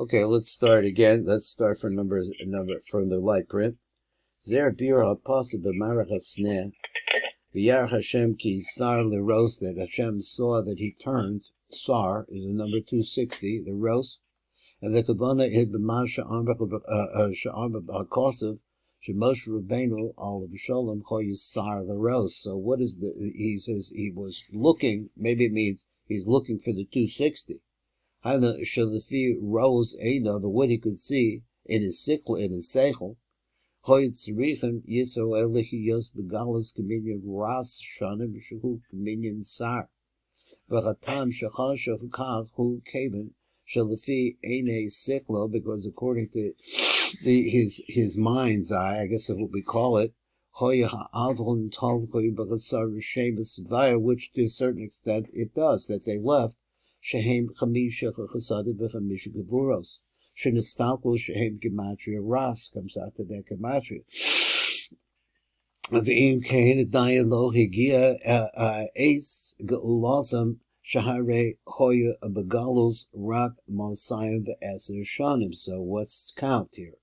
Okay, let's start again. Let's start from number from the light print. Zer bira pasa b'marach hasneh v'yar Hashem ki sar leros, that Hashem saw that he turned. Sar is the number 260, the ros, and the kavana is b'mar sha'ar b'kosav sheMoshe Rabbeinu al v'sholem cho yisar leros. So what is he says he was looking, maybe it means he's looking for the 260. Shalafi rose Einav, what he could see in his sickle, in his seichel. Hoyt Tzrichem Yisrael Lechiyos Begalas Communion Ras Shanim Shehu Communion Sar. V'chatam Shachal Shafkach Hu Kaven Shalafi Eine Siklo, because according to his mind's eye, I guess is what we call it, Hoya Ha'avon Talkoi B'Chasar Shemus Havayah, which to a certain extent it does, that they left. Shehem Chamisha Chasadim v'Chamisha Gavuros. Shenistalkul Shehem Gematria Ras comes out to that Gematria. V'im Kain Dayan Lo Higia Ace Geulasam Shahare Hoya Begalus Rak Mosayim v'Eser Shanim. So what's count here?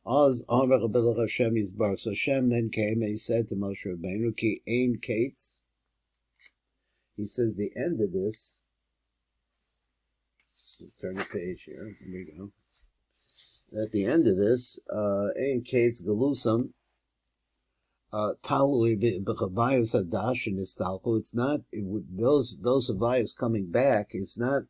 Oz Amar Rabbilach Hashem Yisbarach. So Hashem then came and he said to Moshe Rabbeinu, Ki Ein Kates. He says the end of this. Turn the page here. Here we go. At the end of this, Ein Kates Galusam Talui B'Chavayos Hadash and Istalko. It's not those Havayos coming back. Is not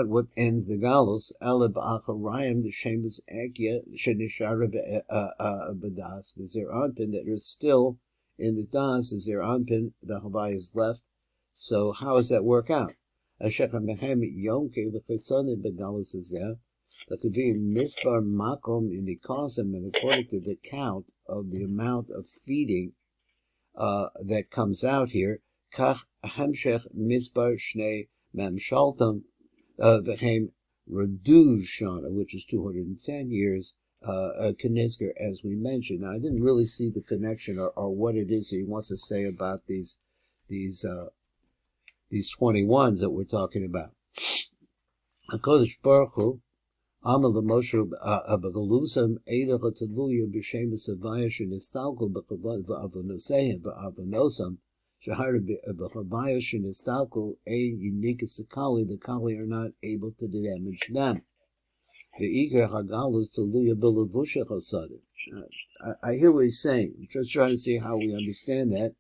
what ends the galus. Ele B'Acharayim the Shemus Akya Shenishara B'Das. Is there anpin that are still in the das? Is there anpin the Havayos left? So how does that work out? Ashechem Mehem Yomke v'Chitzoni Begalus Hazeh. That could be Mispar Makom in the Kosim, and according to the count of the amount of feeding that comes out here, Kach Hamshech Mispar Shnei Mamshaltam v'Hem Reduj Shana, which is 210 years, Kenizker, as we mentioned. Now, I didn't really see the connection or what it is he wants to say about these 21s that we're talking about. HaKadosh Baruch Hu, Amal Moshe Begalusam Eidach Taluya B'Shemus Havayah Shenistalko B'Avonosehim B'Avonosam Shahar B'Havayah Shenistalko Ein Unique Sakali. The Kali are not able to damage them. The Iker Hagalus Taluya B'Lavusha Chasadim. I hear what he's saying. I'm just trying to see how we understand that.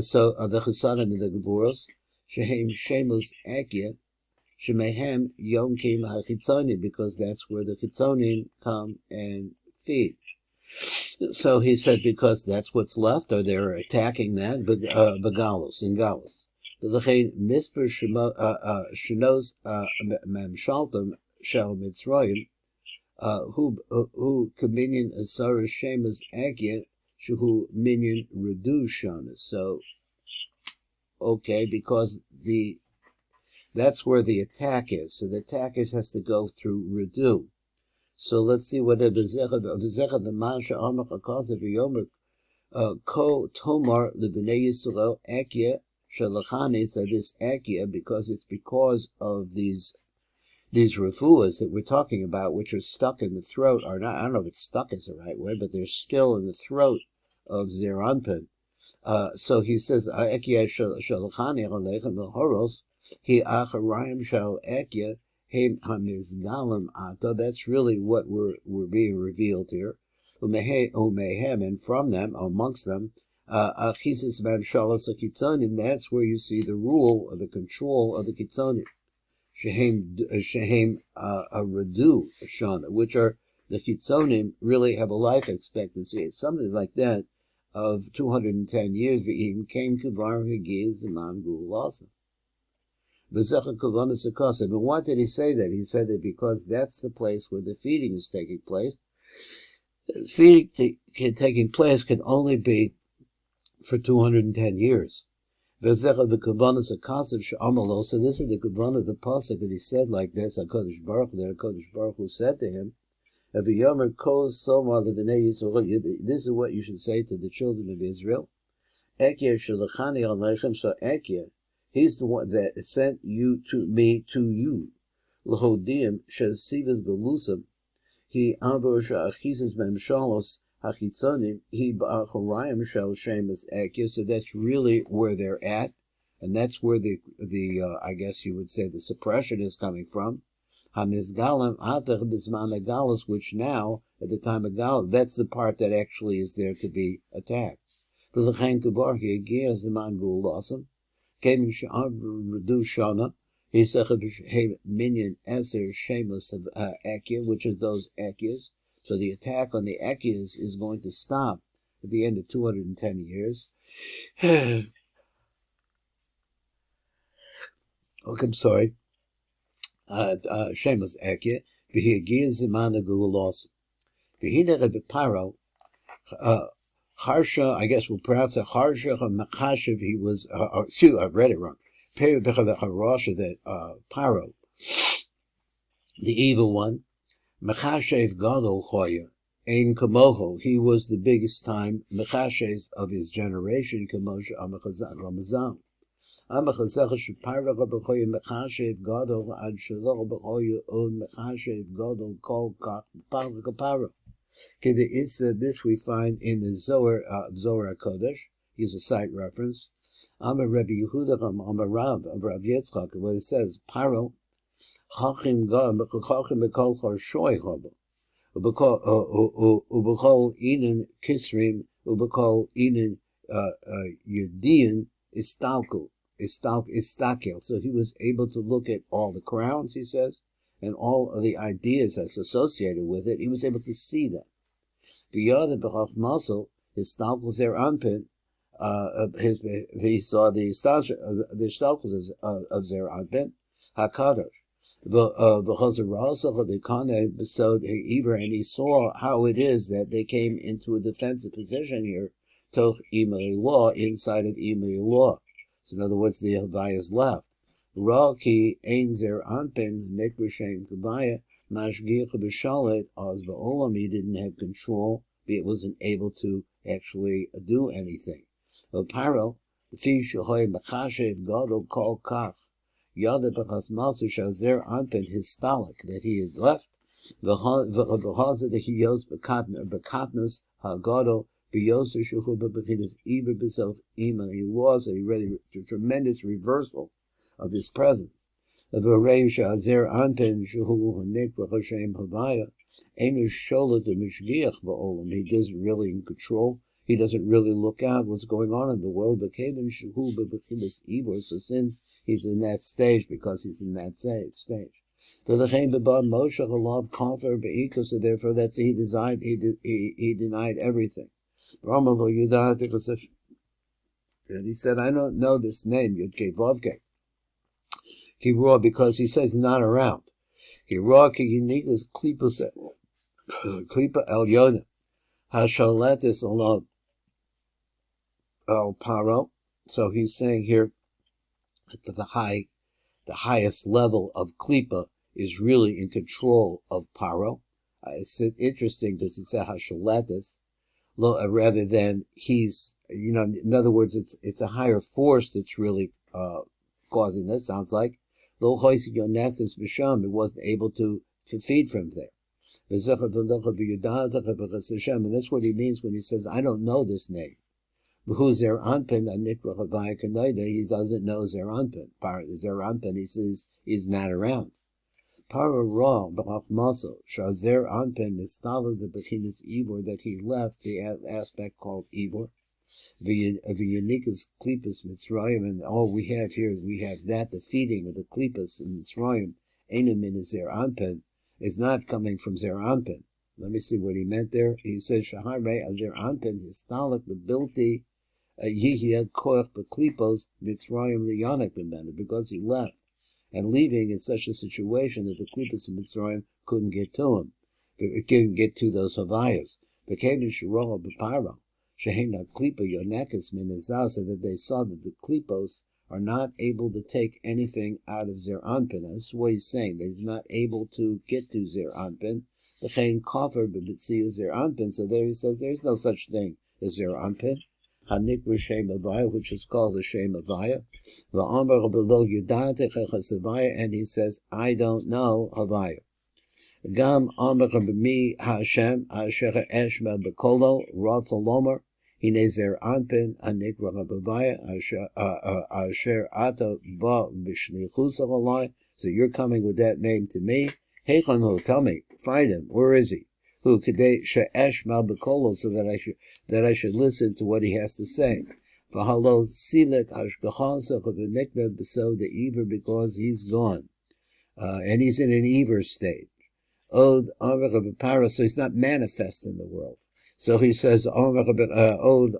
So the Chasadim and the Gevuros. Shehem Shemus Akya, Shemehem Yom Kim HaChitzonim, because that's where the Chitzonim come and feed. So he said because that's what's left, or they're attacking that, Begalus, in Galus. L'chein Misper Shenos Mamshaltam Shel Mitzrayim, who Cominion Asara Shemus Akya, Shuhu Minyan Redu Shana. So, okay, because that's where the attack is. So the attack has to go through Redu. So let's see what it is. Ko Tomar the Bnei Yisrael Akya Shalachani. So this Akya, because it's because of these refuahs that we're talking about, which are stuck in the throat, or not. I don't know if it's stuck is the right word, but they're still in the throat of Zeranpin. So he says, Ekya Shalachani Alechem the Horos, He Acharayim Shal Ekya, Hem Hamizgalim Ata. That's really what we're being revealed here. Umehem, and from them, amongst them, Achisis Man Shalas Kitzonim, that's where you see the rule or the control of the Kitzonim. Shehem Redu Shana, which are the Kitzonim really have a life expectancy. It's something like that of 210 years. V'im came Kavar Higiz Imam Gulasa. V'zecha Kavanas Akasa. But why did he say that? He said that because that's the place where the feeding is taking place. Feeding taking place can only be for 210 years. V'zecha v'Kavanas Akasa Sh'amalo. So this is the Kavanah of the pasuk that he said like this. HaKadosh Baruch Hu said to him, this is what you should say to the children of Israel. Ekya Shalachani Aleichem. So Ekya, he's the one that sent you to me to you. L'hodim shesivas galusam he avor sha'achizes memshalos hachitzonim he ba'achorayim shel shemus ekya. So that's really where they're at, and that's where the I guess you would say the suppression is coming from. Hamizgalim atach bisman galus, which now at the time of galus, that's the part that actually is there to be attacked. V'lechein kuvarhi agia zaman gulasam came redu shana. He said minyan eser shemus of ekya, which is those ekyas. So the attack on the ekyas is going to stop at the end of 210 years. Okay, I'm sorry. Shemus ekya. V'hiagia zaman gulasam. V'hina Rabbi Pharoh. Harsha, I guess we'll pronounce it Harsha Machashiv. He was, excuse, I read it wrong. That Pharoh, the evil one, Machashev Gadol Hoya, Ein Kamoho. He was the biggest time Machashev of his generation. Kamosha Ramazan. Amachazach Shapara Rabahoya Machashev Gadol Ad Shalom Bahoya On Machashev Gadol Kol Kapara. Okay, this we find in the Zohar Kodesh. Use a site reference. Amar Rabbi Yehuda Amar Rav of Rav Yitzchak, where it says Paro Chachim Bekol Chorshoy Hobo Ubekol Inen Kisrim Ubekol Inen Yudian Istakel. So he was able to look at all the crowns, he says, and all of the ideas that's associated with it. He was able to see them. The other B'chach Masel, his stalkels there unpin, he saw the stalkels of Zer Anpin, Hakadosh. And he saw how it is that they came into a defensive position here, Toch Imei Law, inside of Imei Law. So in other words, the Havayah is left. Raki Ein Zer Anpin, Nekrishem Havayah, Mashgiach b'shalet az ba'olam. He didn't have control. It wasn't able to actually do anything. Paro, the fish shoy machashev gadol kol kach yada b'chas masu shazer anpin his stalik that he had left. V'haza that he yos b'katnas hagadol b'yoser shuchu b'bechidas iver b'sof iman. He lost. He read a tremendous reversal of his presence. He doesn't really in control. He doesn't really look out what's going on in the world. So since he's in that stage, because he's in that stage. So therefore that's he denied everything. And he said, I don't know this name, Yud-Kei Vav-Kei. Kirua, because he says not around. Kirua ki unikas klipa set. Klipa el yona. Hashaletis alone. El paro. So he's saying here that the highest level of klipa is really in control of Paro. It's interesting because he said hashaletis, rather than he's, in other words, it's a higher force that's really causing this. Sounds like. It wasn't able to feed from there. And that's what he means when he says, I don't know this name. He doesn't know Zer Anpin. Zer Anpin, he says, is not around. Zer Anpin is the Bechinas Ivor, that he left the aspect called Ivor. The Yanikas Klipas Mitzrayim, and all we have here, we have that, the feeding of the Klipas in Mitzrayim, Einamin is Zer Anpin, is not coming from Zer Anpin. Let me see what he meant there. He says, Shahar Zer Anpin, Histalik, the Bilti, Yihya Koach Beklipos, Mitzrayim, the Yanak B'Menu, because he left, and leaving in such a situation that the Klipas of Mitzrayim couldn't get to him. It couldn't get to those Havayahs. Became in Shirah B'Paro. Shehena Klipa Yonekas Minazah, so that they saw that the Klipos are not able to take anything out of Zer Anpin. That's what he's saying. They're not able to get to Zer Anpin. The Chayin Kofar B'Bitzia Zer Anpin. So there he says there's no such thing as Zer Anpin. Hanikra Shem Havayah, which is called the Shem Havayah. V'amar below Yudatecha Havayah, and he says, I don't know Havayah. Gam Amar b'mi Hashem Asher Eshma Bekolo Ratzalomer Hinezer Anpin Hanikra Havayah Asher Ata Ba B'Shlichus Alai. So you're coming with that name to me. Heichanu, tell me, find him. Where is he? Who kadei she'esh mal bekolo, so that I should listen to what he has to say. V'halo silek hashgachasa v'nikna b'so the Ever, because he's gone, and he's in an Ever state. Od Amar Paro, so he's not manifest in the world. So he says Od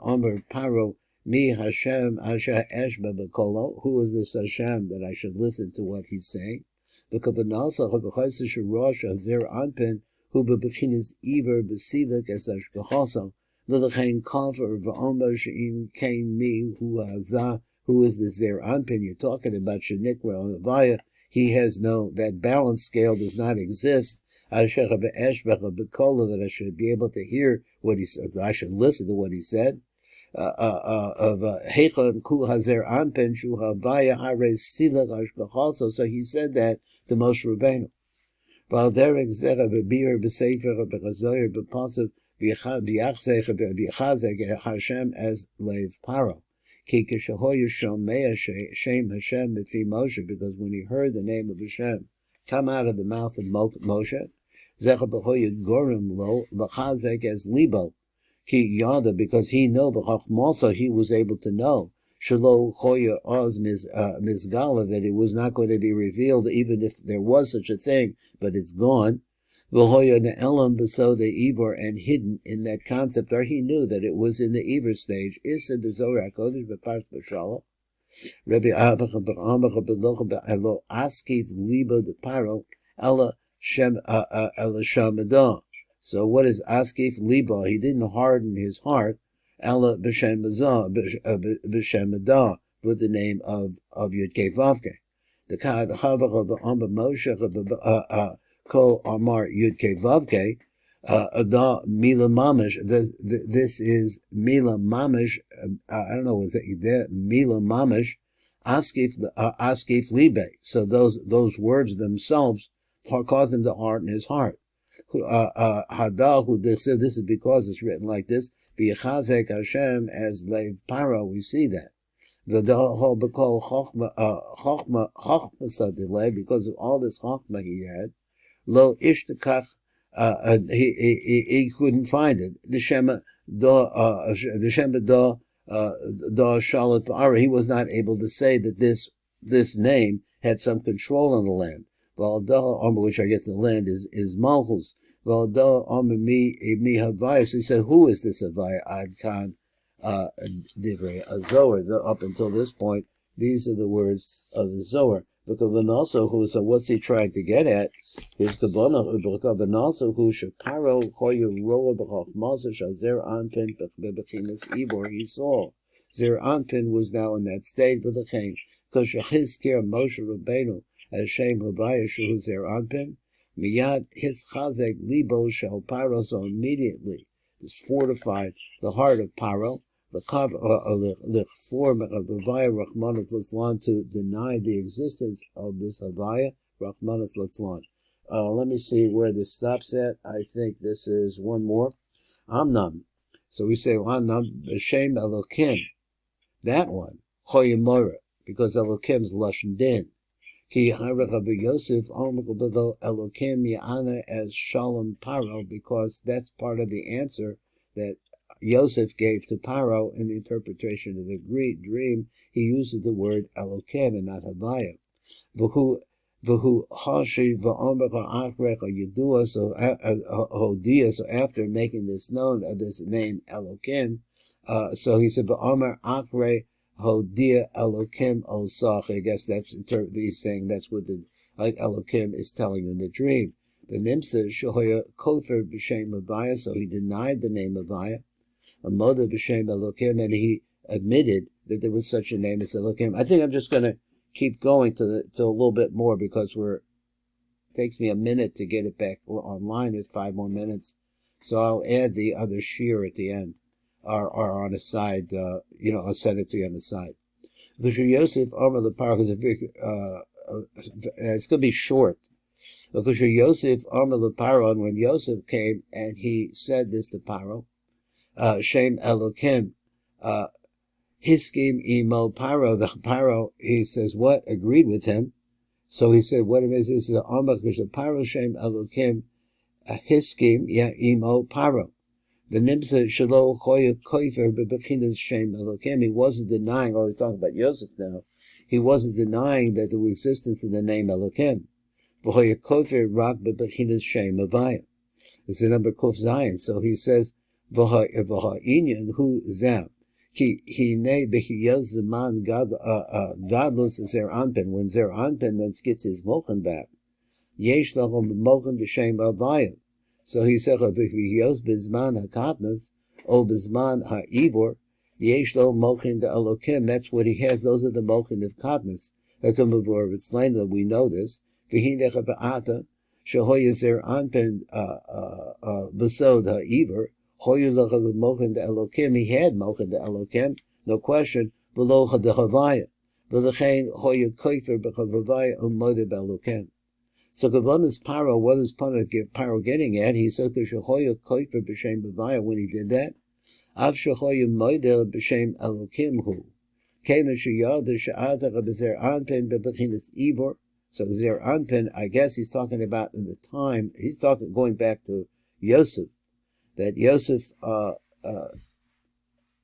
Amar Paro mi Hashem asher eshba bekolo. Who is this Hashem that I should listen to what he's saying? Because the nasa chavachayis shorosh azer anpin. Who bebechinas Ever b'silek es hashgachasa v'lechein kafir v'omer she'im kein mi hu hazah. Who is the zer anpin you're talking about? Shenikra Havayah. He has no, that balance scale does not exist. That I should be able to hear what he said. I should listen to what he said. So he said that to Moshe Rabbeinu. Hashem as Lev Paro. Because when he heard the name of Hashem come out of the mouth of Moshe, as libo, because he know, also he was able to know, that it was not going to be revealed, even if there was such a thing, but it's gone. And hidden in that concept, or he knew that it was in the Ever stage. Rabbi askiv libo de paro ela shamadah. So what is askif libo? He didn't harden his heart. Ela b'shemadah with the name of Yud Kei Vav Kei. The chavach of Amba Moshe Ko Amar Yud Kei Vav Kei. Ada Mila Mamish. This is Mila Mamish. I don't know what's that. Mila Mamish. Askif Libe. So those words themselves cause him to harden his heart. Hadahu. This is because it's written like this. V'yachazek Hashem as Lev Paro. We see that. V'daho b'kol chachma delay, because of all this chachma he had. Lo ishtakach. He couldn't find it. The Shema da Shalat Pa'ara. He was not able to say that this name had some control on the land. Which I guess the land is Malchus. Mi Havayah. So he said, who is this Havayah? Ad Kan Divrei Zohar. Up until this point, these are the words of the Zohar. Because then also, so what's he trying to get at? His kavanah, and also who shekaro choyu roa b'chachmasa shazer anpin bebechinas ibor. He saw zer anpin was now in that state for the king. Because shechizker Moshe Rabbeinu as Shem Havayah shehu zer anpin miyad his chazek libo shel Paro. So immediately this fortified the heart of Paro. The form of Havayah Rahmanat Litzlan, to deny the existence of this Havayah Rahmanat Litzlan. Let me see where this stops at. I think this is one more. Amnam. So we say Amnam B'Shem Elokim. That one. Choyemora. Because Elokim's Lashon Din. Ki Harach Rabbi Yosef Omer Elokim Ya'ana as Shalom Paro. Because that's part of the answer that Yosef gave to Paro in the interpretation of the Greek dream. He uses the word Elokim and not Havayah. V'hu hashi v'omer ha'achrecha yedua. So hodia. So after making this known, this name Elokim, so he said v'omer achre hodia Elokim osach. I guess that's he's saying that's what the Elokim is telling you in the dream. The Nimsa shohoya kofer b'shem Havayah. So he denied the name Havayah. A mother b'shem Elokim, and he admitted that there was such a name as Elokim. I think I'm just going to keep going to a little bit more, because it takes me a minute to get it back online. It's 5 more minutes, so I'll add the other shear at the end. are on the side, ascendantly on the side. Because Yosef Amar the Paro, it's going to be short. Because Yosef Amar the Paro, and when Yosef came and he said this to Paro, Shem Elokim, Hiskim Imo Paro, the Paro, he says, what? Agreed with him. So he said, what it is, this is Amar, because the Paro Shem Elokim, Hiskim, Imo Paro. The Nimsa Shalo Choya Koifer Bebechinas Shem Elokim. He wasn't denying, he's talking about Yosef now, he wasn't denying that there was existence in the name Elokim. V'hoya Koifer Rak Bebechinas Shem Havayah. It's the number Kuf Zion. So he says, V'ha Inyan Hu Zeh. Ki ne behiyaz zaman godless Zer Anpin. When Zer Anpin then gets his mochen back, yesh lachom mochen b'shem Havayah. So he said, behiyaz bizman hakatnas o bizman ha'ivor yesh lo mochen de Elokim. That's what he has. Those are the mochen of katnas. It's later that we know this. V'hinecha ba'ata shehoya Zer Anpin b'sod ha'ivor. He had mochen de Elokim, no question, below the Havayah. V'lechein hoya koifer b'Havayah umode b'Elokim. So Kavanas Paro, what is Paro getting at? He said, hoya koifer b'shem Havayah, when he did that, av shehoya model b'shem Elokim hu. Kema sheyada she'avach b'zer anpen b'bechinas ivor. So Zer Anpen, I guess he's talking about in the time, he's talking, going back to Yosef, that Yosef,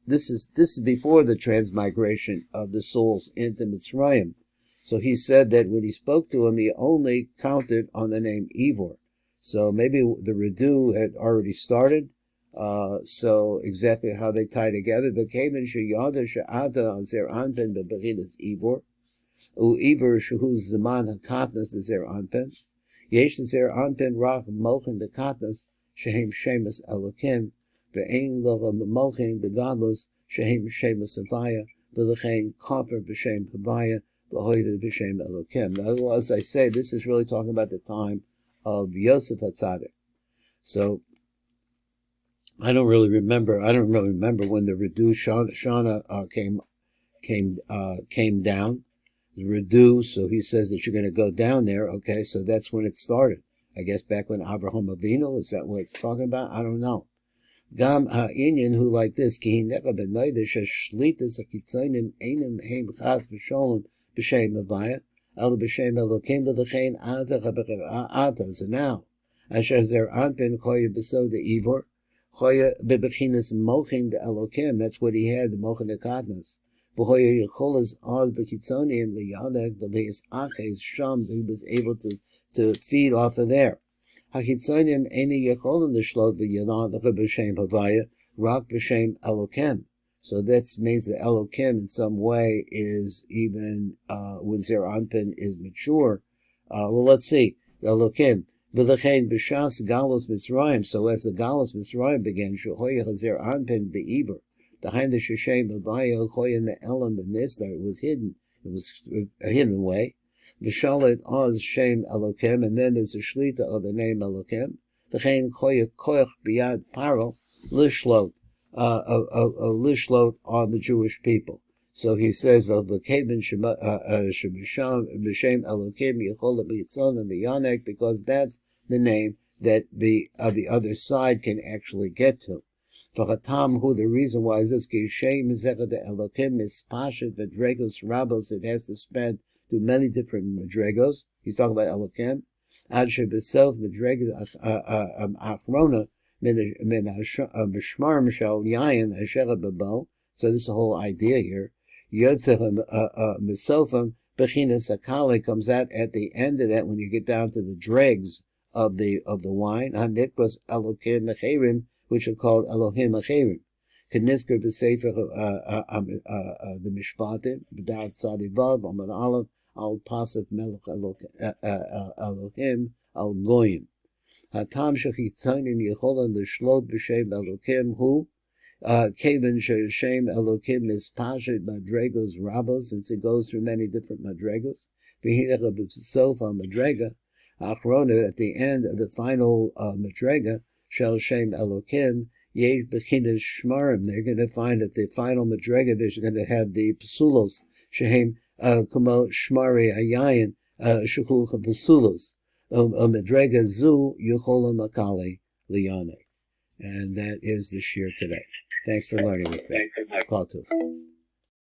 this is before the transmigration of the souls into Mitzrayim. So he said that when he spoke to him, he only counted on the name Ivor. So maybe the Redu had already started. So exactly how they tie together. The Kamen Sheyada She'ata on Zer Anpen Bebechinas Ivor. U Ivor Shehu Zaman HaKatnas the Zer Anpen. Yesh the Zer Anpen Rach Mochen the Katnas. Shehem Shemus Elokim, Ve'ein Lova Mochen, the godless, Shehem Shemus Havayah, V'lechein Kofer B'Shem Havayah, V'hoida B'Shem Elokim. Now, as I say, this is really talking about the time of Yosef HaTzadik. So, I don't really remember when the Redu Shana came down. The Redu, so he says that you're going to go down there. Okay, so that's when it started. I guess back when Avraham Avinu, is that what it's talking about? I don't know. Gam ha'inyan who like this, ki hinecha b'noidesh ha'shlitas ha'kitzonim einem heim chas v'sholem b'shem Havayah, el b'shem Elokim v'lechein ata. So now, asher zer anpin choya b'sod ivor, choya b'bechinas mochin de Elokim, that's what he had, the mochin de katnos. V'choya yicholas oz b'kitzonim l'yadek v'leis aches sham, he was able to feed off of there. Hakitzonim eni yecholim l'shlot v'yadad b'shem Havayah, rak b'shem Elokim. So that means that Elokim in some way is even when Zer Anpin is mature. Well, let's see. The Elokim. V'lechein b'shas galos Mitzrayim. So as the galos Mitzrayim began, shehoya Zer Anpin be'ivor. The Hainda Sheshem Havayah choya in the Elam b'nistar. It was hidden. It was a hidden away. V'shalit oz shem Elokim, and then there's a shlita of the name Elokim. V'chein choya koich biyad Paro lishlot, lishlot on the Jewish people. So he says, v'keben b'shem Elokim yichol b'yitzon and the Yanek, because that's the name that the other side can actually get to. V'chatam hu, the reason why is this, ki shem zechad Elokim is pashat v'dregos rabos, it has to spend to many different madregos. He's talking about Elokim. Ad shebeself madregos achrona min b'shmar mishal yayin asher babo. So this is the whole idea here. Yotzeh misofim bechinas akali comes out at the end of that when you get down to the dregs of the wine. Hanikros Elokim mecherim, which are called Elohim mecherim. Knisker b'sefer the Mishpatim b'dad tzadivav amad aleph al pasuk melech Elohim al goyim. Hatam shechitzonim yicholan l'shlot b'shem Elokim hu keven she'shem Elokim is pashet madregos rabos, since it goes through many different madregos. V'hinecha b'sof madrega achrona, at the end of the final madrega shel shem Elokim Yesh Bechinas Shmarim. They're going to find at the final Madrega, there's going to have the Pasulos, Shehem Kumo Shmari Ayayin, Shukul Pasulos. Madrega Zu Yuchola Makali Liane. And that is the shir today. Thanks for learning with me. Call to.